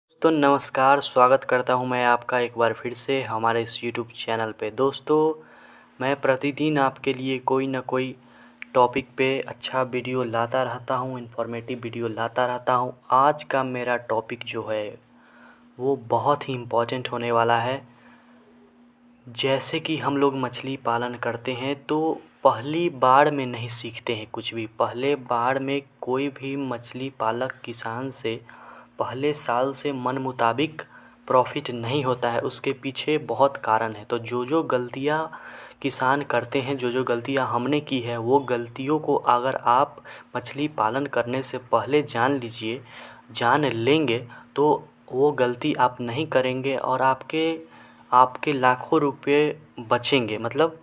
दोस्तों नमस्कार, स्वागत करता हूं मैं आपका एक बार फिर से हमारे इस यूट्यूब चैनल पे। दोस्तों, मैं प्रतिदिन आपके लिए कोई ना कोई टॉपिक पे अच्छा वीडियो लाता रहता हूं, इन्फॉर्मेटिव वीडियो लाता रहता हूं। आज का मेरा टॉपिक जो है वो बहुत ही इम्पोर्टेंट होने वाला है। जैसे कि हम लोग मछली पालन करते हैं तो पहली बार में नहीं सीखते हैं कुछ भी। पहले बार में कोई भी मछली पालक किसान से पहले साल से मन मुताबिक प्रॉफिट नहीं होता है। उसके पीछे बहुत कारण है। तो जो जो गलतियाँ किसान करते हैं, जो जो गलतियाँ हमने की है, वो गलतियों को अगर आप मछली पालन करने से पहले जान लेंगे तो वो गलती आप नहीं करेंगे और आपके लाखों रुपए बचेंगे। मतलब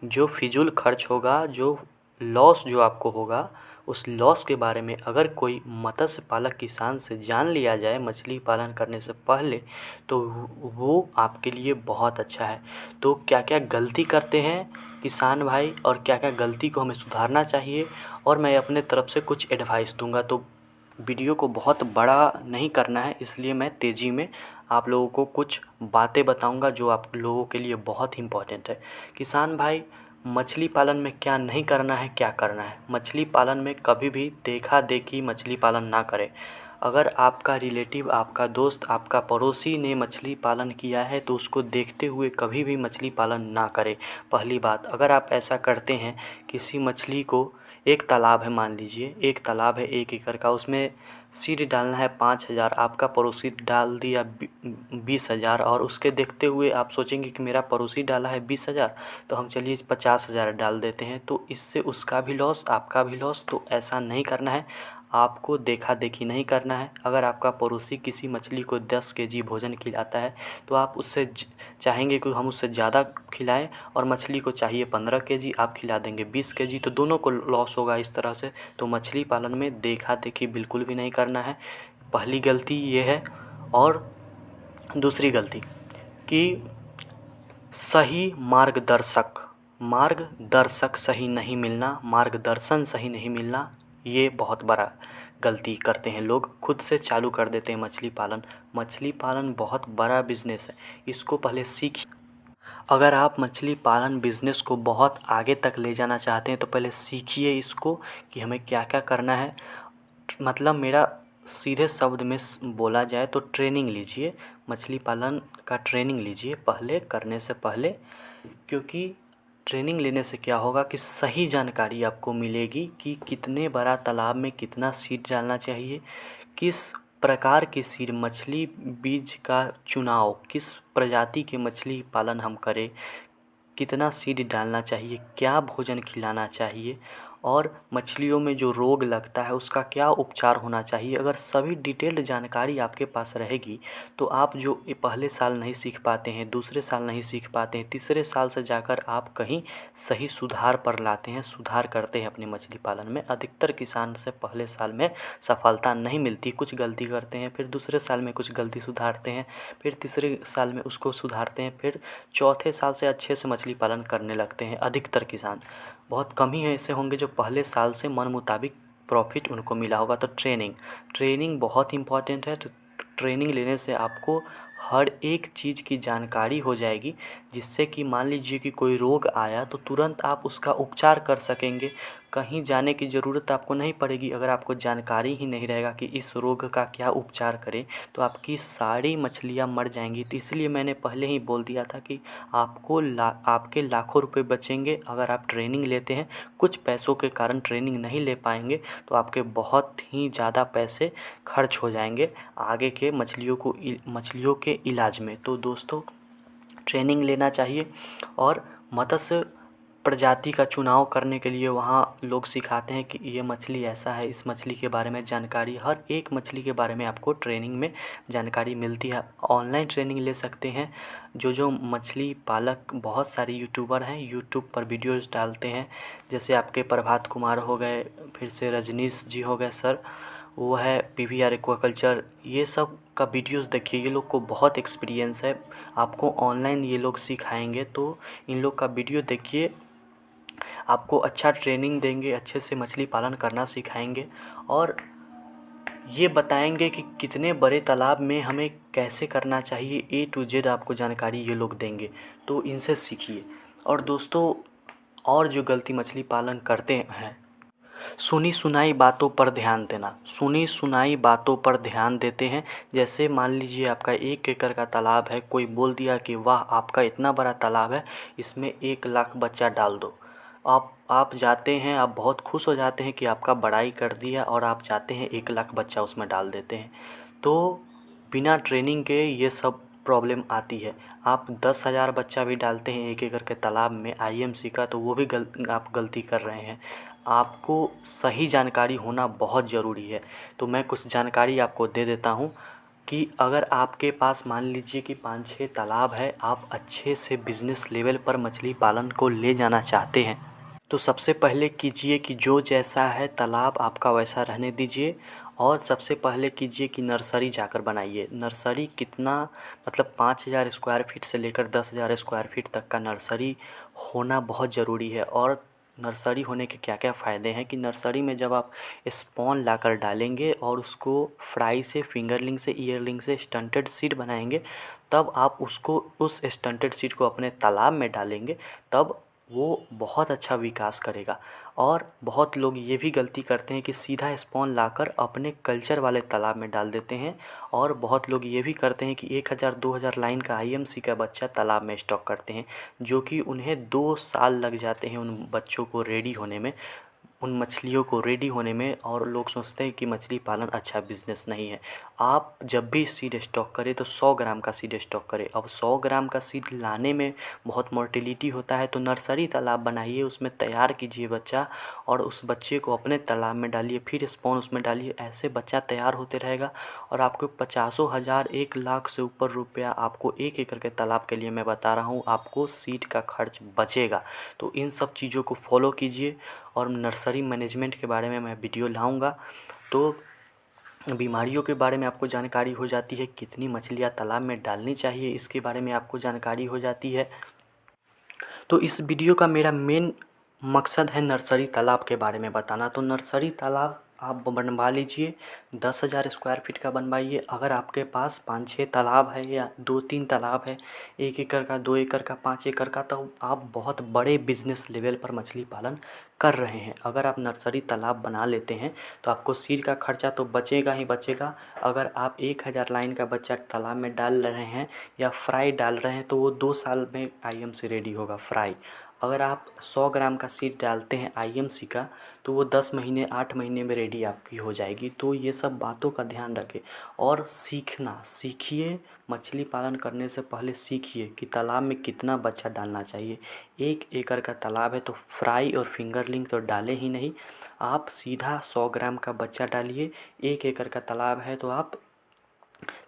जो फिजूल खर्च होगा, जो लॉस जो आपको होगा, उस लॉस के बारे में अगर कोई मत्स्य पालक किसान से जान लिया जाए मछली पालन करने से पहले तो वो आपके लिए बहुत अच्छा है। तो क्या क्या गलती करते हैं किसान भाई और क्या क्या गलती को हमें सुधारना चाहिए, और मैं अपने तरफ से कुछ एडवाइस दूंगा। तो वीडियो को बहुत बड़ा नहीं करना है, इसलिए मैं तेज़ी में आप लोगों को कुछ बातें बताऊंगा जो आप लोगों के लिए बहुत ही इम्पोर्टेंट है। किसान भाई, मछली पालन में क्या नहीं करना है, क्या करना है। मछली पालन में कभी भी देखा देखी मछली पालन ना करें। अगर आपका रिलेटिव, आपका दोस्त, आपका पड़ोसी ने मछली पालन किया है तो उसको देखते हुए कभी भी मछली पालन ना करें। पहली बात, अगर आप ऐसा करते हैं, किसी मछली को, एक तालाब है, मान लीजिए एक तालाब है 1 एकड़ का, उसमें सीड डालना है 5,000, आपका पड़ोसी डाल दिया 20,000, और उसके देखते हुए आप सोचेंगे कि मेरा पड़ोसी डाला है 20,000 तो हम चलिए 50,000 डाल देते हैं, तो इससे उसका भी लॉस, आपका भी लॉस। तो ऐसा नहीं करना है, आपको देखा देखी नहीं करना है। अगर आपका पड़ोसी किसी मछली को 10 केजी भोजन खिलाता है तो आप उससे चाहेंगे कि हम उससे ज़्यादा खिलाएं, और मछली को चाहिए 15 केजी, आप खिला देंगे 20 केजी, तो दोनों को लॉस होगा इस तरह से। तो मछली पालन में देखा देखी बिल्कुल भी नहीं करना है। पहली गलती ये है। और दूसरी गलती कि सही मार्गदर्शक सही नहीं मिलना, मार्गदर्शन सही नहीं मिलना, ये बहुत बड़ा गलती करते हैं लोग। खुद से चालू कर देते हैं मछली पालन। मछली पालन बहुत बड़ा बिजनेस है, इसको पहले सीख। अगर आप मछली पालन बिज़नेस को बहुत आगे तक ले जाना चाहते हैं तो पहले सीखिए इसको कि हमें क्या क्या करना है। मतलब मेरा सीधे शब्द में बोला जाए तो ट्रेनिंग लीजिए, मछली पालन का ट्रेनिंग लीजिए पहले करने से पहले। क्योंकि ट्रेनिंग लेने से क्या होगा कि सही जानकारी आपको मिलेगी कि कितने बड़ा तालाब में कितना सीड डालना चाहिए, किस प्रकार की सीड, मछली बीज का चुनाव, किस प्रजाति के मछली पालन हम करें, कितना सीड डालना चाहिए, क्या भोजन खिलाना चाहिए, और मछलियों में जो रोग लगता है उसका क्या उपचार होना चाहिए। अगर सभी डिटेल्ड जानकारी आपके पास रहेगी तो आप जो पहले साल नहीं सीख पाते हैं, दूसरे साल नहीं सीख पाते हैं, तीसरे साल से जाकर आप कहीं सही सुधार पर लाते हैं, सुधार करते हैं अपने मछली पालन में। अधिकतर किसान से पहले साल में सफलता नहीं मिलती, कुछ गलती करते हैं, फिर दूसरे साल में कुछ गलती सुधारते हैं, फिर तीसरे साल में उसको सुधारते हैं, फिर चौथे साल से अच्छे से मछली पालन करने लगते हैं। अधिकतर किसान, बहुत कम ही ऐसे होंगे जो पहले साल से मन मुताबिक प्रॉफिट उनको मिला होगा। तो ट्रेनिंग बहुत इम्पॉर्टेंट है। तो ट्रेनिंग लेने से आपको हर एक चीज़ की जानकारी हो जाएगी, जिससे कि मान लीजिए कि कोई रोग आया तो तुरंत आप उसका उपचार कर सकेंगे। कहीं जाने की ज़रूरत आपको नहीं पड़ेगी। अगर आपको जानकारी ही नहीं रहेगा कि इस रोग का क्या उपचार करें तो आपकी सारी मछलियाँ मर जाएंगी। तो इसलिए मैंने पहले ही बोल दिया था कि आपके लाखों रुपए बचेंगे अगर आप ट्रेनिंग लेते हैं। कुछ पैसों के कारण ट्रेनिंग नहीं ले पाएंगे तो आपके बहुत ही ज़्यादा पैसे खर्च हो जाएंगे आगे के मछलियों के इलाज में। तो दोस्तों, ट्रेनिंग लेना चाहिए। और मत्स्य प्रजाति का चुनाव करने के लिए वहाँ लोग सिखाते हैं कि ये मछली ऐसा है, इस मछली के बारे में जानकारी, हर एक मछली के बारे में आपको ट्रेनिंग में जानकारी मिलती है। ऑनलाइन ट्रेनिंग ले सकते हैं। जो मछली पालक, बहुत सारे यूट्यूबर हैं, यूट्यूब पर वीडियोज़ डालते हैं, जैसे आपके प्रभात कुमार हो गए, फिर से रजनीश जी हो गए सर, वो है PVR एक्वाकल्चर, ये सब का वीडियोस देखिए। ये लोग को बहुत एक्सपीरियंस है, आपको ऑनलाइन ये लोग सिखाएंगे। तो इन लोग का वीडियो देखिए, आपको अच्छा ट्रेनिंग देंगे, अच्छे से मछली पालन करना सिखाएंगे। और ये बताएंगे कि कितने बड़े तालाब में हमें कैसे करना चाहिए, A to Z आपको जानकारी ये लोग देंगे, तो इनसे सीखिए। और दोस्तों, और जो गलती मछली पालन करते हैं, सुनी सुनाई बातों पर ध्यान देना। सुनी सुनाई बातों पर ध्यान देते हैं। जैसे मान लीजिए आपका 1 एकड़ का तालाब है, कोई बोल दिया कि वाह आपका इतना बड़ा तालाब है, इसमें 1 लाख बच्चा डाल दो। आप जाते हैं, आप बहुत खुश हो जाते हैं कि आपका बड़ाई कर दिया, और आप जाते हैं 1 लाख बच्चा उसमें डाल देते हैं। तो बिना ट्रेनिंग के ये सब प्रॉब्लम आती है। आप 10,000 बच्चा भी डालते हैं 1 एकड़ के तालाब में IMC का, तो वो भी आप गलती कर रहे हैं। आपको सही जानकारी होना बहुत ज़रूरी है। तो मैं कुछ जानकारी आपको दे देता हूँ कि अगर आपके पास मान लीजिए कि 5-6 तालाब है, आप अच्छे से बिज़नेस लेवल पर मछली पालन को ले जाना चाहते हैं, तो सबसे पहले कीजिए कि जो जैसा है तालाब आपका वैसा रहने दीजिए। और सबसे पहले कीजिए कि नर्सरी जाकर बनाइए। नर्सरी कितना, मतलब 5,000 स्क्वायर फीट से लेकर 10,000 स्क्वायर फीट तक का नर्सरी होना बहुत ज़रूरी है। और नर्सरी होने के क्या क्या फ़ायदे हैं कि नर्सरी में जब आप स्पॉन लाकर डालेंगे और उसको फ्राई से, फिंगरलिंग से, ईयरलिंग से स्टंटेड सीड बनाएंगे, तब आप उसको, उस स्टंटेड सीड को अपने तालाब में डालेंगे, तब वो बहुत अच्छा विकास करेगा। और बहुत लोग ये भी गलती करते हैं कि सीधा स्पॉन लाकर अपने कल्चर वाले तालाब में डाल देते हैं। और बहुत लोग ये भी करते हैं कि 1,000-2,000 लाइन का IMC का बच्चा तालाब में स्टॉक करते हैं, जो कि उन्हें 2 साल लग जाते हैं उन बच्चों को रेडी होने में, उन मछलियों को रेडी होने में। और लोग सोचते हैं कि मछली पालन अच्छा बिज़नेस नहीं है। आप जब भी सीड स्टॉक करें तो 100 ग्राम का सीड स्टॉक करें। अब 100 ग्राम का सीड लाने में बहुत मोर्टेलिटी होता है, तो नर्सरी तालाब बनाइए, उसमें तैयार कीजिए बच्चा, और उस बच्चे को अपने तालाब में डालिए, फिर स्पॉन उसमें डालिए। ऐसे बच्चा तैयार होते रहेगा और आपको 50,000 हज़ार 1 लाख से ऊपर रुपया आपको 1 एकड़ के तालाब के लिए मैं बता रहा हूँ, आपको सीड का खर्च बचेगा। तो इन सब चीज़ों को फॉलो कीजिए। और नर्सरी मैनेजमेंट के बारे में मैं वीडियो लाऊंगा, तो बीमारियों के बारे में आपको जानकारी हो जाती है, कितनी मछलियाँ तालाब में डालनी चाहिए इसके बारे में आपको जानकारी हो जाती है। तो इस वीडियो का मेरा मेन मकसद है नर्सरी तालाब के बारे में बताना। तो नर्सरी तालाब आप बनवा लीजिए, 10,000 स्क्वायर फीट का बनवाइए। अगर आपके पास 5-6 तालाब है या 2-3 तालाब है, 1 एकड़ का, 2 एकड़ का, 5 एकड़ का, तो आप बहुत बड़े बिजनेस लेवल पर मछली पालन कर रहे हैं। अगर आप नर्सरी तालाब बना लेते हैं तो आपको सीड का खर्चा तो बचेगा ही बचेगा। अगर आप 1,000 लाइन का बच्चा तालाब में डाल रहे हैं या फ्राई डाल रहे हैं, तो वो 2 साल में IMC रेडी होगा फ्राई। अगर आप 100 ग्राम का सीड डालते हैं IMC का, तो वो 10 महीने, 8 महीने में रेडी आपकी हो जाएगी। तो ये सब बातों का ध्यान रखें और सीखिए। मछली पालन करने से पहले सीखिए कि तालाब में कितना बच्चा डालना चाहिए। 1 एकड़ का तालाब है तो फ्राई और फिंगरलिंग तो डालें ही नहीं, आप सीधा 100 ग्राम का बच्चा डालिए। 1 एकड़ का तालाब है तो आप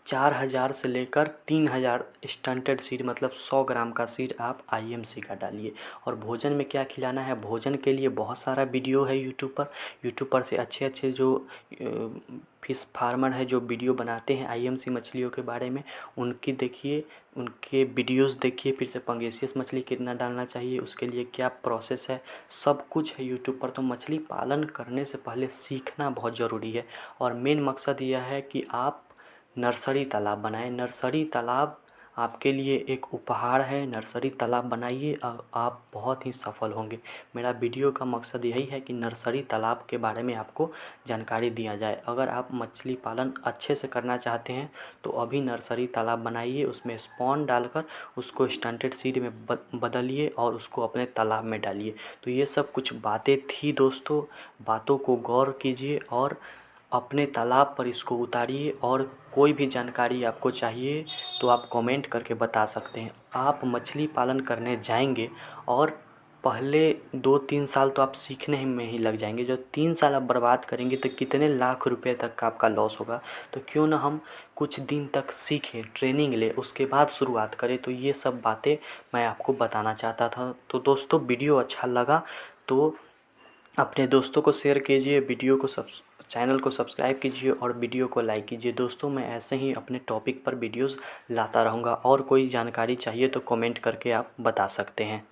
4,000 से लेकर 3,000 स्टंटेड सीड, मतलब 100 ग्राम का सीड आप IMC का डालिए। और भोजन में क्या खिलाना है, भोजन के लिए बहुत सारा वीडियो है यूट्यूब पर से अच्छे अच्छे जो फिश फार्मर है जो वीडियो बनाते हैं IMC मछलियों के बारे में, उनकी देखिए, उनके वीडियोस देखिए। फिर से पंगेसियस मछली कितना डालना चाहिए, उसके लिए क्या प्रोसेस है, सब कुछ है यूट्यूब पर। तो मछली पालन करने से पहले सीखना बहुत ज़रूरी है। और मेन मकसद यह है कि आप नर्सरी तालाब बनाएं। नर्सरी तालाब आपके लिए एक उपहार है। नर्सरी तालाब बनाइए, आप बहुत ही सफल होंगे। मेरा वीडियो का मकसद यही है कि नर्सरी तालाब के बारे में आपको जानकारी दिया जाए। अगर आप मछली पालन अच्छे से करना चाहते हैं तो अभी नर्सरी तालाब बनाइए, उसमें स्पॉन डालकर उसको स्टंटेड सीड में बदलिए और उसको अपने तालाब में डालिए। तो ये सब कुछ बातें थी दोस्तों, बातों को गौर कीजिए और अपने तालाब पर इसको उतारिए। और कोई भी जानकारी आपको चाहिए तो आप कमेंट करके बता सकते हैं। आप मछली पालन करने जाएंगे और पहले 2-3 साल तो आप सीखने में ही लग जाएंगे। जो 3 साल आप बर्बाद करेंगे तो कितने लाख रुपए तक का आपका लॉस होगा। तो क्यों ना हम कुछ दिन तक सीखें, ट्रेनिंग लें, उसके बाद शुरुआत करें। तो ये सब बातें मैं आपको बताना चाहता था। तो दोस्तों, वीडियो अच्छा लगा तो अपने दोस्तों को शेयर कीजिए, चैनल को सब्सक्राइब कीजिए और वीडियो को लाइक कीजिए। दोस्तों, मैं ऐसे ही अपने टॉपिक पर वीडियोस लाता रहूँगा और कोई जानकारी चाहिए तो कमेंट करके आप बता सकते हैं।